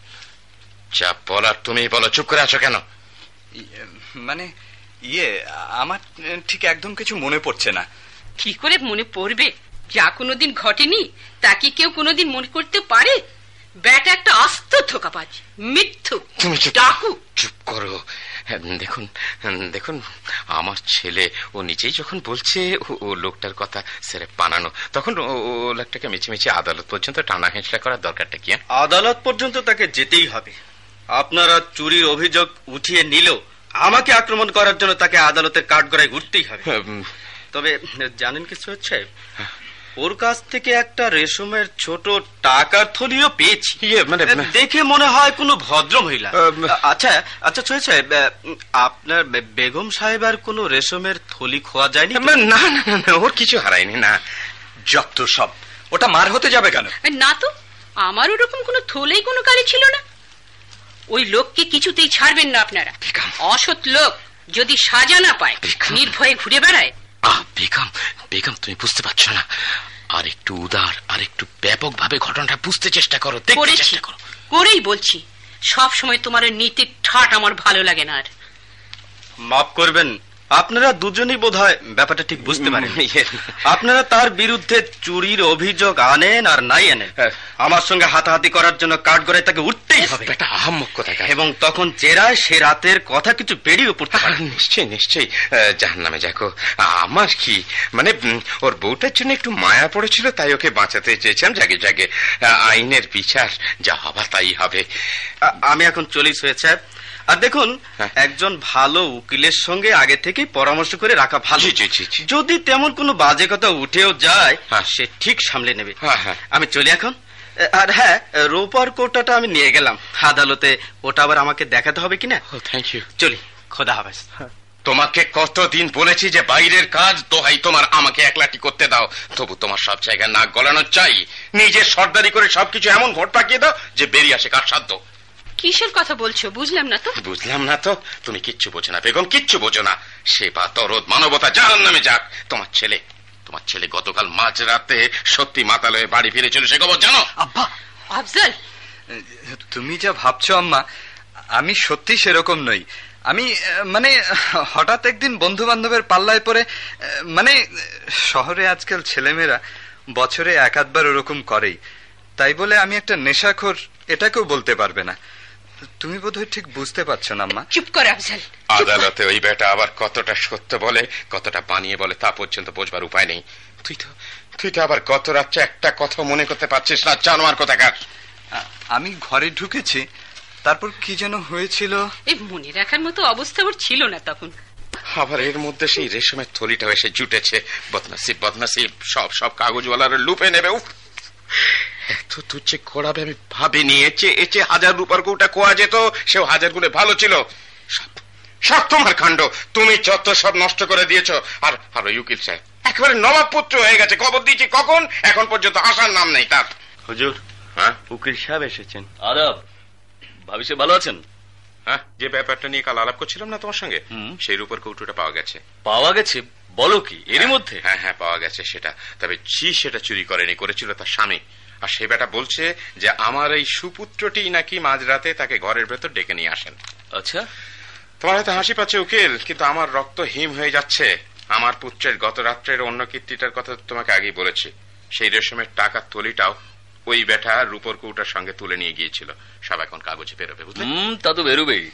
যা বলার তুমি বলো, চুপ করে আছো কেন? মানে আমার ঠিক একদম কিছু মনে পড়ছে না। কি করে মনে পড়বে? যা কোনোদিন ঘটেনি তা কি কেউ কোনোদিন মনে করতে পারে? ব্যাটা একটা আস্ত ধোঁকাবাজ, মিথ্যু, ডাকু। চুপ করো। দেখুন দেখুন, আমার ছেলে ও নিজেই যখন বলছে ও লোকটার কথা সেরে বানানো, তখন ও লোকটাকে মিছিমিছি আদালত পর্যন্ত টানা হেঁচড়া করার দরকারটা কি? আদালত পর্যন্ত তাকে যেতেই হবে। আপনারা চুরির অভিযোগ উঠিয়ে নিলেও আমাকে আক্রমণ করার জন্য তাকে আদালতের কাঠগড়ায় ঘুরতেই হবে। তবে জানেন কিছু হচ্ছে, ওর কাছ থেকে একটা রেশমের ছোট টাকার থলিও পেয়েছি। মানে দেখে মনে হয় কোনো ভদ্র মহিলা। আচ্ছা আচ্ছা, আপনার বেগম সাহেবের কোনো রেশমের থলি খোয়া যায়নি? না না না, ওর কিছু হারায়নি। না, যত সব, ওটা মার হতে যাবে কেন? না তো, আমার ওরকম কোনো থলেই কোনো কালি ছিল না। ওই লোককে কিছুতেই ছাড়বেন না আপনারা। অসৎ লোক যদি সাজা না পায়, নির্ভয়ে ঘুরে বেড়ায়। বেগম বেগম, তুমি বুঝতে পারছো না? আর একটু উদার, আর একটু ব্যাপক ভাবে ঘটনাটা বুঝতে চেষ্টা করো, দেখতে চেষ্টা করো। করেই বলছি, সব সময় তোমার নীতির ঠাট আমার ভালো লাগে না। আর মাফ করবেন, আপনারা দুজনেই বোধহয় ব্যাপারটা ঠিক বুঝতে পারেন। আপনারা তার বিরুদ্ধে চুরির অভিযোগ আনেন আর নাই আনেন, আমার সঙ্গে হাতাহাতি করার জন্য কাঠগড়ায় তাকে উঠতেই হবে। এটা আহাম্মক কথা। এবং তখন জেরায় সে রাতের কথা কিছু বেরিয়ে পড়তে পারে। নিশ্চয়ই নিশ্চয়ই, জাহান্নামে যাকো। আমার কি মানে, ওর বউটার জন্য একটু মায়া পড়েছিল, তাই ওকে বাঁচাতে চেয়েছিলাম। জাগে জাগে আইনের বিচার যা হবার তাই হবে। আমি এখন চলি সৈয়দ সাহেব। আর দেখুন, একজন ভালো উকিলের সঙ্গে আগে থেকে পরামর্শ করে রাখা ভালো। যদি তেমন কোনো বাজে কথা উঠেও যায়, সে ঠিক সামলে নেবে। আমি চলি এখন। আর হ্যাঁ, রূপার কোটাটা আমি নিয়ে গেলাম আদালতে, ওটা আবার আমাকে দেখাতে হবে কিনা। Thank you. চলি, খোদা হাফেজ। তোমাকে কতদিন বলেছি যে বাইরের কাজ দোহাই তোমার, আমাকে একলাটি করতে দাও, তবু তোমার সব জায়গায় নাক গলানো চাই। নিজের সর্দারি করে সবকিছু এমন ঘট পাকিয়ে দাও যে বেরিয়ে আসে কার সাধ্য। কিসের কথা বলছো? বুঝলাম না তো। বুঝলাম না তো? তুমি কিচ্ছু বোঝো না বেগম, কিচ্ছু বোঝো না। সেবা, দরদ, মানবতা জাহান্নামে যাক। তোমার ছেলে গতকাল মাঝরাতে সত্যি মাতাল হয়ে বাড়ি ফিরেছিল, সে খবর জানো? আব্বা, আফজাল, তুমি যা ভাবছো আম্মা, আমি সত্যি সেরকম নই। আমি মানে হঠাৎ একদিন বন্ধু বান্ধবের পাল্লায় পড়ে, মানে শহরে আজকাল ছেলেমেয়েরা বছরে এক আধবার ওরকম করেই, তাই বলে আমি একটা নেশাখোর এটাকেও বলতে পারবে না। তুমি বোধহয় ঠিক বুঝতে পারছো না আম্মা। চুপ কর আফজাল। আদালতে ওই বেটা আবার কতটা সত্য বলে, কতটা বানিয়ে বলে, তা পর্যন্ত বোঝবার উপায় নেই। তুই তো আবার গত রাত্রে একটা কথা মনে করতে পারছিস না, জানোয়ার কোথাকার। আমি ঘরে ঢুকেছি, তারপর কি যেন হয়েছিল। এই মনে রাখার মতো অবস্থা ওর ছিল না তখন। আবার এর মধ্যে সেই রেশমের থলিটাও এসে জুটেছে। বদনাসিব সব কাগজওয়ালার লুপে নেবে। এত তুচ্ছ করাবে আমি ভাবিনি। এচে 1000 রূপার কৌটা কোয়া যেত, সেও 1000 গুণে ভালো ছিল। সব তোমার কাণ্ড, তুমি যত সব নষ্ট করে দিয়েছ। আর ওই উকিল সাহেব একেবারে নবাব পুত্র হয়ে গেছে। খবর দিয়েছি কখন, এখন পর্যন্ত আসার নাম নেই তার। হুজুর, হ্যাঁ, উকিল সাহেব এসেছেন। আদাব, ভাবি সে ভালো আছেন? হ্যাঁ, যে ব্যাপারটা নিয়ে কাল আলাপ করছিলাম না তোমার সঙ্গে, সেই রূপার কৌটোটা পাওয়া গেছে। পাওয়া গেছে? বলো কি, এরই মধ্যে? হ্যাঁ, পাওয়া গেছে সেটা। তবে সেটা চুরি করেনি, করেছিল তার স্বামী। আর সে বেটা বলছে যে আমার এই সুপুত্রটি নাকি মাঝরাতে তাকে ঘরের ভেতর ডেকে নিয়ে আসেন। আচ্ছা, তোমার হয়তো হাসি পাচ্ছে উকিল, কিন্তু আমার রক্ত হিম হয়ে যাচ্ছে। আমার পুত্রের গত রাত্রের অন্য কীর্তিটার কথা তোমাকে আগেই বলেছি। সেই রেশমের টাকার থলিটাও ওই বেটা রূপর কৌটার সঙ্গে তুলে নিয়ে গিয়েছিল। সব এখন কাগজে বেরোবে, বুঝলে? তা তো বেরোবেই।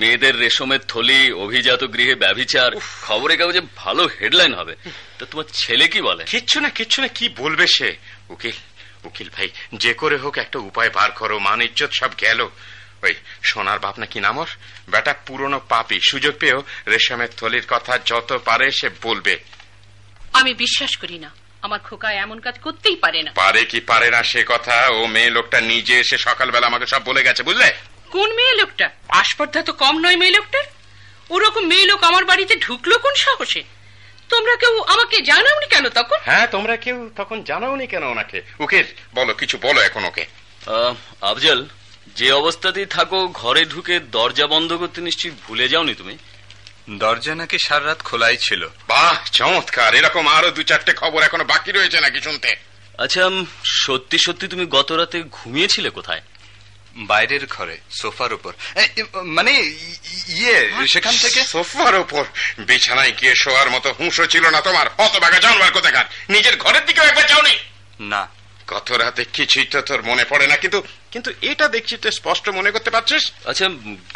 মেয়েদের রেশমের থলি, অভিজাত গৃহে ব্যভিচার, খবরের কাগজে ভালো হেডলাইন হবে। তা তোমার ছেলে কি বলে? কিচ্ছু না, কি বলবে সে? উকিল ভাই, যে করে হোক একটা উপায় বার করো, মান ইজ্জত সব গেল। ওই সোনার বাপ না কি নাম ওর, বেটা পুরনো পাপী, সুযোগ পেয়েও রেশমের থলির কথা যত পারে সে বলবে। আমি বিশ্বাস করি না, আমার খোকা এমন কাজ করতেই পারে না। পারে কি পারে না সে কথা ও মেয়ে লোকটা নিজে এসে সকালবেলা আমাকে সব বলে গেছে, বুঝলে? কোন মেয়ে লোকটা? আস্পর্ধা তো কম নয় মেয়ে লোকটার। ওরকম মেয়ে লোক আমার বাড়িতে ঢুকলো কোন সাহসে? তোমরা কেউ আমাকে জানাওনি কেন তখন? হ্যাঁ, তোমরা কেউ তখন জানাওনি কেন ওনাকে? উকিল বলো, কিছু বলো এখন ওকে। আফজল, যে অবস্থাতেই থাকো ঘরে ঢুকে দরজা বন্ধ করতে নিশ্চয়ই ভুলে যাওনি তুমি? দরজা নাকি সারা রাত খোলাই ছিল। বাহ, চমৎকার। এরকম আরো 2-4টে খবর এখনো বাকি রয়েছে নাকি শুনতে? আচ্ছা, সত্যি সত্যি তুমি গত রাতে ঘুমিয়েছিলে কোথায়? বাইরের ঘরে, সোফার উপর। মানে সেখান থেকে সোফার উপর? বিছানায় গিয়ে শোয়ার মতো হুঁশও ছিল না তোমার? হতভাগা জানোয়ার কোথাকার! নিজের ঘরের দিকেও একবার যাওনি? না। গত রাতে কিছুই তো তোর মনে পড়ে না, কিন্তু এটা দেখছি তো স্পষ্ট মনে করতে পারছিস। আচ্ছা,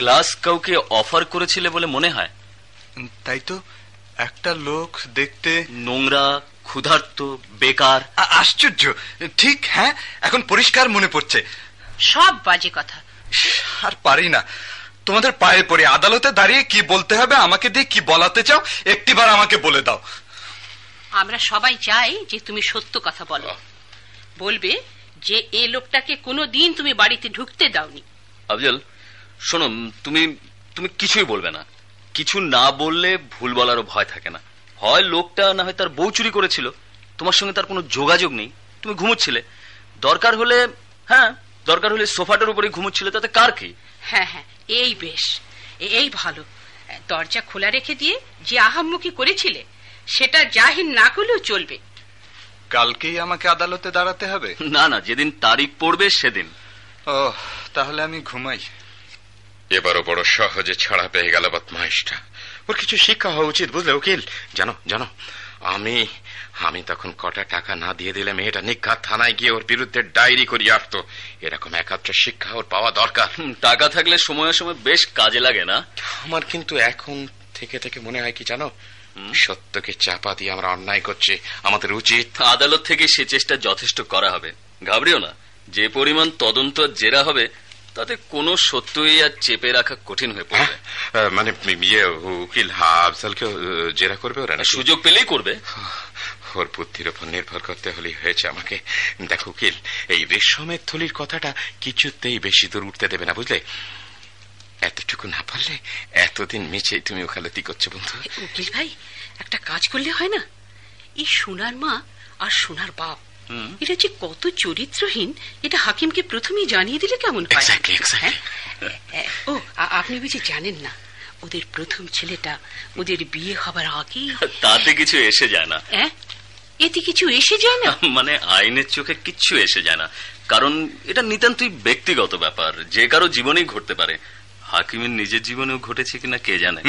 গ্লাস কাউকে অফার করেছিলে বলে মনে হয়? তাই তো। একটা লোক দেখতে নোংরা, ক্ষুধার্ত, বেকার। আশ্চর্য, ঠিক। হ্যাঁ, এখন পরিষ্কার মনে পড়ছে। সব বাজে কথা। আর পারি না, তোমাদের পায়ে পড়ে আদালতে দাঁড়িয়ে কি বলতে হবে, আমাকে দিয়ে কি বলাতে চাও একটিবার আমাকে বলে দাও। আমরা সবাই চাই যে তুমি সত্য কথা বলো। বলবে যে এই লোকটাকে কোনোদিন তুমি বাড়িতে ঢুকতে দাওনি। আফজল, শোনো, তুমি কিছুই বলবে না। কিছু না বললে ভুল বলারও ভয় থাকে না। হয় লোকটা না হয় তার বউ চুরি করেছিল, তোমার সঙ্গে তার কোনো যোগাযোগ নেই, তুমি ঘুমোচ্ছিলে। দরকার হলে সোফাটার উপরে ঘুমোচ্ছিলে, তাতে কার কি? হ্যাঁ, এই বেশ, এই ভালো। দরজা খোলা রেখে দিয়ে যে আহাম্মুখী করেছিলে সেটা জাহির না করলেও চলবে। কালকেই আমাকে আদালতে দাঁড়াতে হবে? না, যেদিন তারিখ পড়বে সেদিন। ও, তাহলে আমি ঘুমাই। এবারও বড় সহজে ছাড়া পেয়ে গেল বদমাইশটা। ওর কিছু শিক্ষা হওয়া উচিত, বুঝলে উকিল? জানো আমি তখন কটা টাকা না দিয়ে দিলে মেয়েটা নিঘাত থানায় গিয়ে ওর বিরুদ্ধে ডায়েরি করিয়ে আসতো। এরকম একাত্র শিক্ষা ওর পাওয়া দরকার। টাকা থাকলে সময়ে সময় বেশ কাজে লাগে না? আমার কিন্তু এখন থেকে মনে হয় কি জানো, সত্যকে চাপা দিয়ে আমরা অন্যায় করছি। আমাদের উচিত আদালত থেকে সে চেষ্টা যথেষ্ট করা হবে। ঘাবড়িও না, যে পরিমাণ তদন্ত জেরা হবে তাতে কোনো সত্যই আর চেপে রাখা কঠিন হয়ে পড়বে। মানে উকিল আফজলকে জেরা করবে ওরা? সুযোগ পেলেই করবে। ওর বুদ্ধির উপর নির্ভর করতে হলেই হয়েছে আমাকে। দেখো উকিল, এই রেশমের থলির কথাটা কিছুতেই বেশি দূর উঠতে দেবে না, বুঝলে? এতটুকু না পারলে এতদিন মিছেই তুমি ওকালতি করছো বন্ধু। উকিল ভাই, একটা কাজ করলে হয় না? এই সোনার মা আর সোনার বাপ, এটা যে কত চরিত্রহীন, এটা হাকিমকে প্রথমেই জানিয়ে দিলে কেমন হয়? ও, আপনি বুঝি জানেন না, ওদের প্রথম ছেলেটা ওদের বিয়ে হবার আগে। তাতে কিছু এসে যায় না। এতে কিছু এসে যায় না? মানে আইনের চোখে কিচ্ছু এসে যায় না, কারণ এটা নিতান্তই ব্যক্তিগত ব্যাপার, যে কারো জীবনেই ঘটতে পারে। হাকিমের নিজের জীবনেও ঘটেছে কিনা কে জানে।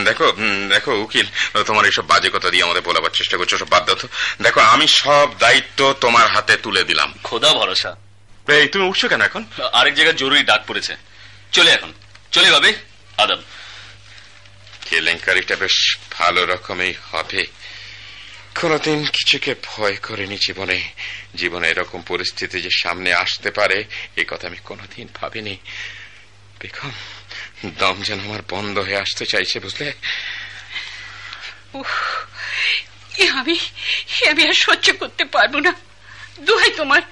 দেখো উকিল, তোমার এইসব বাজে কথা দিয়ে আমাদের বলাবার চেষ্টা করছো, সব বাদ দাও তো। দেখো, আমি সব দায়িত্ব তোমার হাতে তুলে দিলাম। খোদা ভরসা। তুমি উঠছো কেন এখন? আরেক জায়গায় জরুরি ডাক পড়েছে। চলে ভাবি। আদাব। কেলেঙ্কারিটা বেশ ভালো রকমই হবে। কোনদিন কিছুকে ভয় করিনি জীবনে এরকম পরিস্থিতি যে সামনে আসতে পারে এ কথা আমি কোনদিন ভাবিনি। বেগম, দম যেন আমার বন্ধ হয়ে আসতে চাইছে, বুঝলে? আমি আর সহ্য করতে পারবো না। দোহাই তোমার,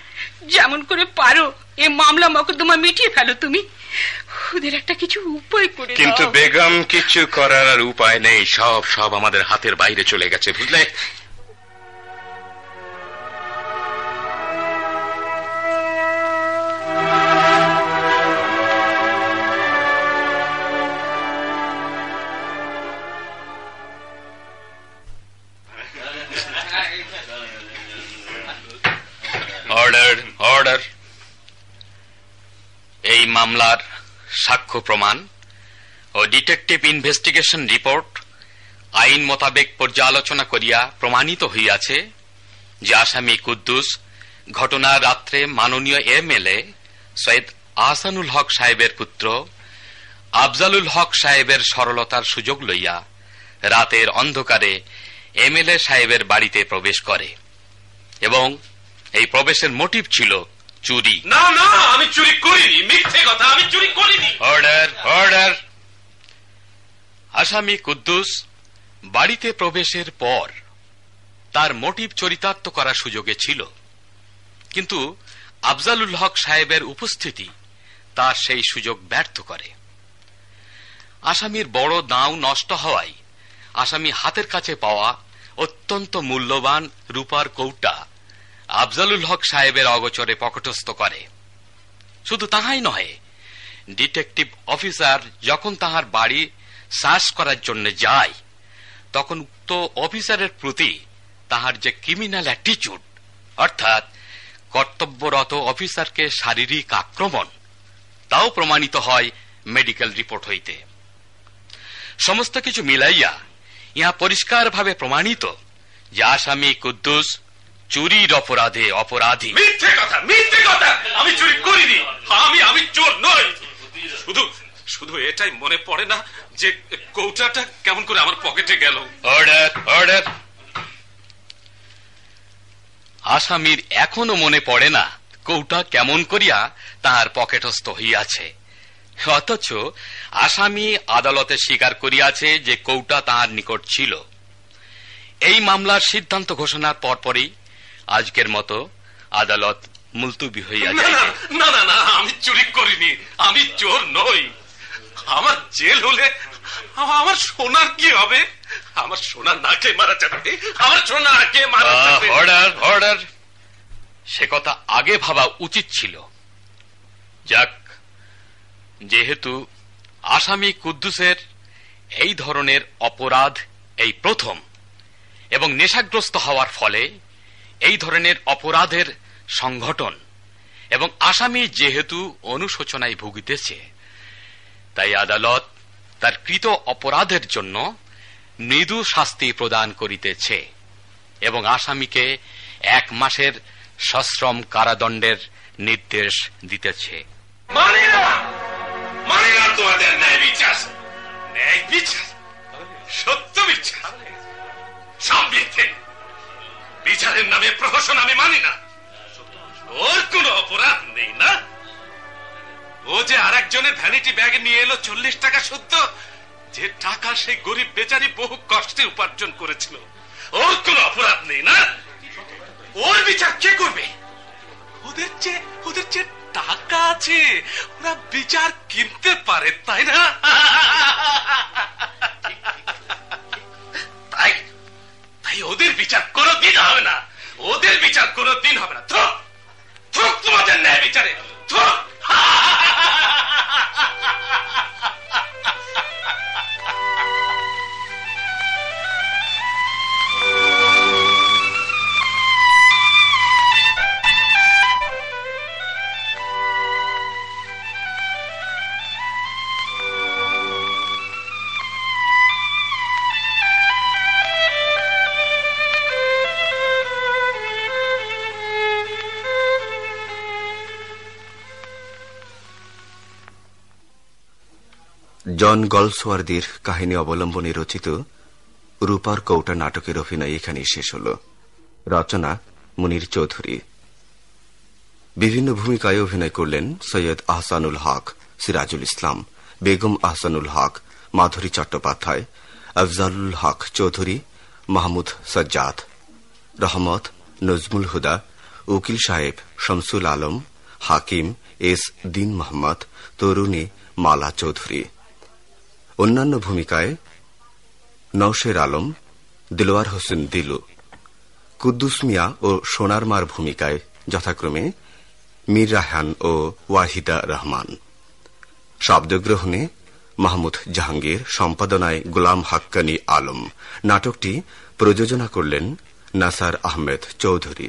যেমন করে পারো এ মামলা মকদ্দমা মিটিয়ে ফেলো। তুমি ওদের একটা কিছু উপায় করে দাও। কিন্তু বেগম, কিছু করার আর উপায় নেই। সব আমাদের হাতের বাইরে চলে গেছে, বুঝলে? মামলার সাক্ষ্য প্রমাণ ও ডিটেকটিভ ইনভেস্টিগেশন রিপোর্ট আইন মোতাবেক পর্যালোচনা করিয়া প্রমাণিত হইয়াছে যে আসামি কুদ্দুস ঘটনার রাত্রে মাননীয় এমএলএ সৈয়দ আহসানুল হক সাহেবের পুত্র আফজালুল হক সাহেবের সরলতার সুযোগ লইয়া রাতের অন্ধকারে এমএলএ সাহেবের বাড়িতে প্রবেশ করে এবং এই প্রবেশের মোটিভ ছিল চুরি। না না, আমি চুরি করিনি, মিথ্যে কথা, আমি চুরি করিনি। Order order. আসামি কুদ্দুস বাড়িতে প্রবেশের পর তার মোটিভ চরিতার্থ করার সুযোগে ছিল, কিন্তু আফজালুল হক সাহেবের উপস্থিতি তার সেই সুযোগ ব্যর্থ করে। আসামির বড় দাঁও নষ্ট হওয়ায় আসামি হাতের কাছে পাওয়া অত্যন্ত মূল্যবান রূপার কৌটা আফজালুল হক সাহেবের অগোচরে পকেটস্থ করে। শুধু তাহাই নহে, ডিটেকটিভ অফিসার যখন তাহার বাড়ি সার্চ করার জন্য যায় তখন উক্ত অফিসারের প্রতি তাহার যে ক্রিমিনাল অ্যাটিচিউড, অর্থাৎ কর্তব্যরত অফিসারকে শারীরিক আক্রমণ, তাও প্রমাণিত হয় মেডিকেল রিপোর্ট হইতে। সমস্ত কিছু মিলাইয়া ইহা পরিষ্কারভাবে প্রমাণিত যে আসামি কুদ্দুস চুরির অপরাধে অপরাধী। মিথ্যে কথা, মিথ্যে কথা, আমি চুরি করিনি, আমি চোর নই। শুধু শুধু এটাই মনে পড়ে না যে কৌটাটা কেমন করে আমার পকেটে গেল। Order order. আসামির এখনো মনে পড়ে না কৌটা কেমন করিয়া তাহার পকেটস্থ হইয়াছে, অথচ আসামি আদালতে স্বীকার করিয়াছে যে কৌটা তাহার নিকট ছিল। এই মামলার সিদ্ধান্ত ঘোষণার পরপরই আজকের মতো আদালত মুলতুবি হইয়া যায়। না না না, আমি চুরি করিনি, আমি চোর নই। আমার জেল হলে আমার সোনার কি হবে? আমার সোনা নাকে মারা যাবে, আমার সোনা নাকে মারা যাবে। Order order. সে কথা আগে ভাবা উচিত ছিল। যাক, যেহেতু আসামি কুদ্দুসের এই ধরনের অপরাধ এই প্রথম এবং নেশাগ্রস্ত হওয়ার ফলে এই ধরনের অপরাধের সংগঠন এবং আসামি যেহেতু অনুশোচনায় ভুগিতেছে, তাই আদালত তার কৃত অপরাধের জন্য মৃদু শাস্তি প্রদান করিতেছে এবং আসামিকে 1 মাসের সশ্রম কারাদণ্ডের নির্দেশ দিতেছে। মানি না, মানি না তোমাদের ন্যায় বিচার। ন্যায় বিচার, সত্য বিচার, সব মিথ্যে। বিচারের নামে প্রহসন আমি মানি না। ওর কোনো অপরাধ নেই না? ও যে আরেকজনের ভ্যানিটি ব্যাগে নিয়ে এলো 40 টাকা শুদ্ধ, যে টাকা সেই গরিব বেচারি বহু কষ্টে উপার্জন করেছিল, ওর কোনো অপরাধ নেই না? ওর বিচার কে করবে? ওদের যে টাকা আছে, ওরা বিচার কিনতে পারে, তাই না? তাই ওদের বিচার কোনোদিন হবে না, ওদের বিচার কোনোদিন হবে না। থুক তোমাদের ন্যায় বিচারে, থুক। জন গলসওয়ার্দির কাহিনী অবলম্বনে রচিত রূপার কৌটা নাটকের অভিনয় এখানে শেষ হল। রচনা মুনির চৌধুরী। বিভিন্ন ভূমিকায় অভিনয় করলেন সৈয়দ আহসানুল হক, সিরাজুল ইসলাম, বেগম আহসানুল হক, মাধুরী চট্টোপাধ্যায়, আফজালুল হক চৌধুরী, মাহমুদ সজ্জাদ, রহমত, নজমুল হুদা, উকিল সাহেব শামসুল আলম, হাকিম এস দিন মোহাম্মদ, তরুণী মালা চৌধুরী। অন্যান্য ভূমিকায় নওশের আলম, দিলওয়ার হোসেন দিলু, কুদ্দুস মিয়া ও সোনার মার ভূমিকায় যথাক্রমে মীর রায়হান ও ওয়াহিদা রহমান। শব্দগ্রহণে মাহমুদ জাহাঙ্গীর, সম্পাদনায় গোলাম হাক্কানি আলম। নাটকটি প্রযোজনা করলেন নাসার আহমেদ চৌধুরী।